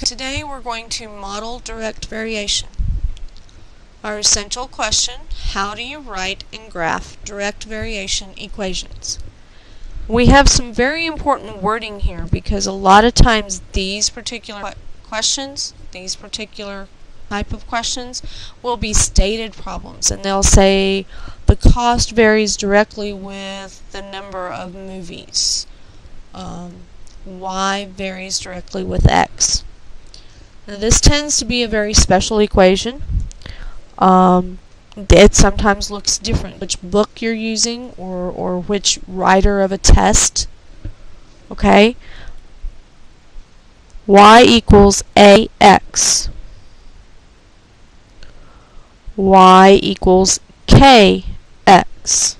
Okay, today we're going to model direct variation. Our essential question, how do you write and graph direct variation equations? We have some very important wording here because a lot of times these particular questions, these particular type of questions, will be stated problems, and they'll say the cost varies directly with the number of movies. Y varies directly with X. Now, this tends to be a very special equation. It sometimes looks different, which book you're using or which writer of a test. Okay? Y equals AX. Y equals KX.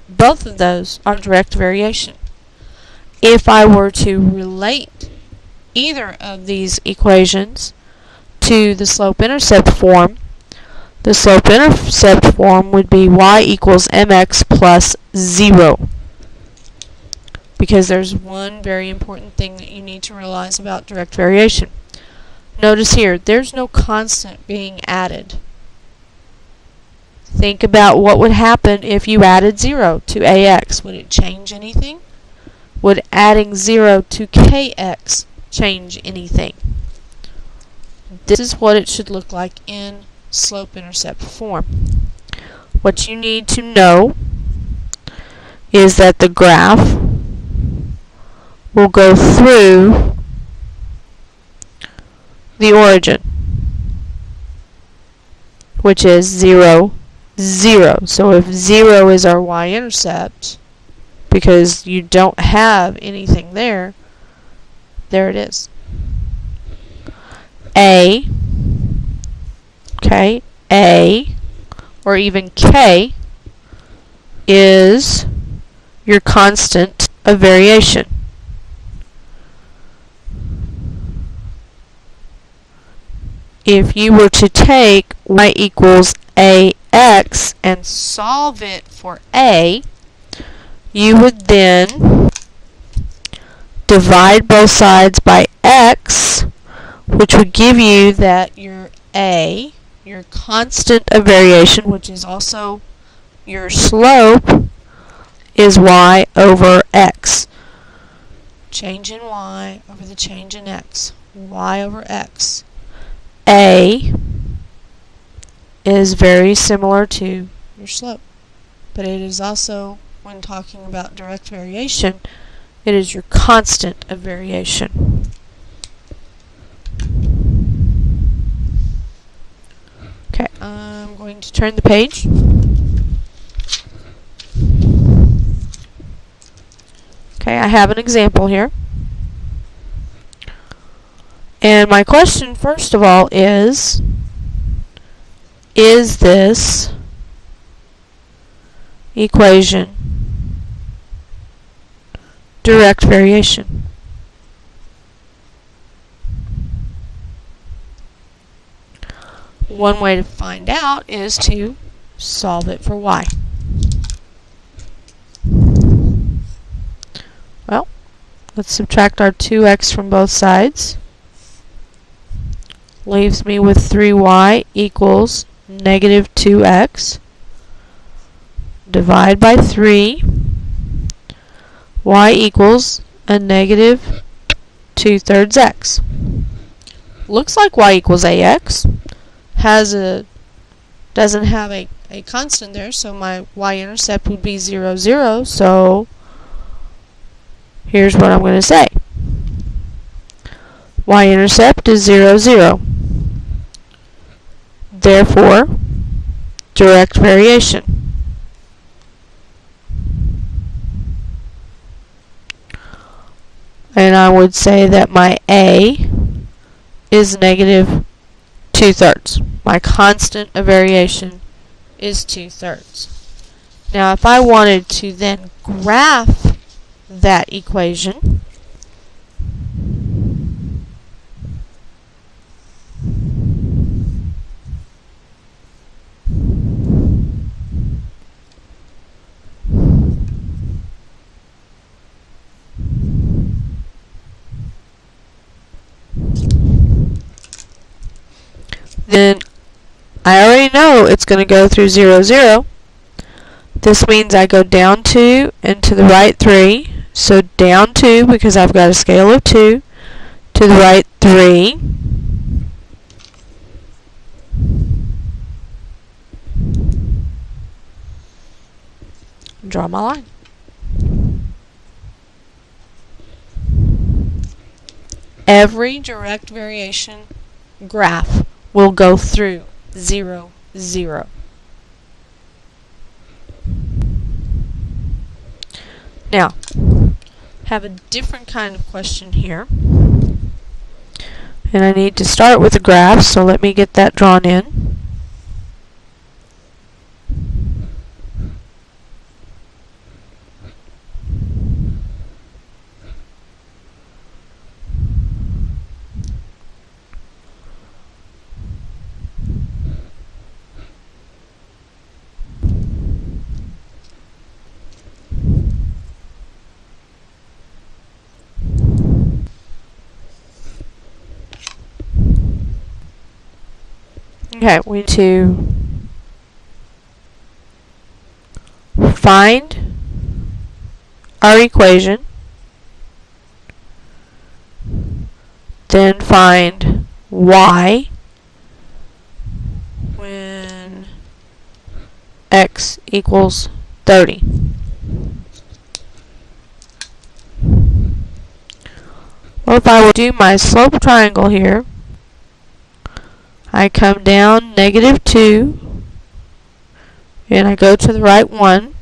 Both of those are direct variation. If I were to relate either of these equations to the slope-intercept form, the slope-intercept form would be y equals mx plus 0. Because there's one very important thing that you need to realize about direct variation. Notice here, there's no constant being added. Think about what would happen if you added 0 to ax. Would it change anything? Would adding 0 to kx change anything? This is what it should look like in slope-intercept form. What you need to know is that the graph will go through the origin, which is 0, 0. So if 0 is our y-intercept, because you don't have anything there, there it is. A, okay, A, or even K, is your constant of variation. If you were to take y equals AX and solve it for A, you would then divide both sides by x, which would give you that your A, your constant of variation, which is also your slope, is y over x. Change in y over the change in x. Y over x. A is very similar to your slope, but it is also, when talking about direct variation, it is your constant of variation. Okay, I'm going to turn the page. Okay, I have an example here. And my question, first of all, is this equation direct variation? One way to find out is to solve it for y. Well, let's subtract our 2x from both sides. Leaves me with 3y equals negative 2x. Divide by 3. Y equals a negative 2/3 x. Looks like y equals ax. Doesn't have a constant there, so my y-intercept would be 0, 0. So here's what I'm going to say. Y-intercept is 0, 0. Therefore, direct variation. And I would say that my A is negative 2/3. My constant of variation is 2/3. Now, if I wanted to then graph that equation, So it's going to go through 0, 0. This means I go down 2 and to the right 3. So down 2 because I've got a scale of 2. To the right 3. Draw my line. Every direct variation graph will go through 0, 0. Now, have a different kind of question here. And I need to start with a graph, so let me get that drawn in. Okay, we need to find our equation, then find y when x equals 30. Well, if I would do my slope triangle here, I come down -2 and I go to the right 1.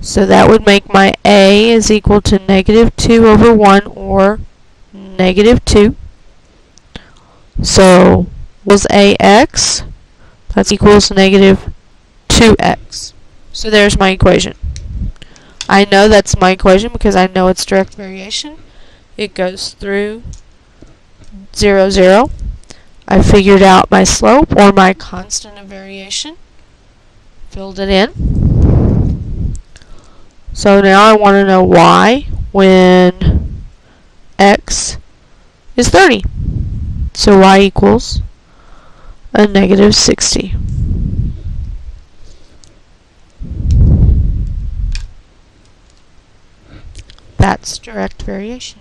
So that would make my a is equal to -2 over 1 or -2. So was ax, that equals -2x. So there's my equation. I know that's my equation because I know it's direct variation. It goes through 0, 0. I figured out my slope or my constant of variation, filled it in. So now I want to know y when x is 30. So y equals a -60. That's direct variation.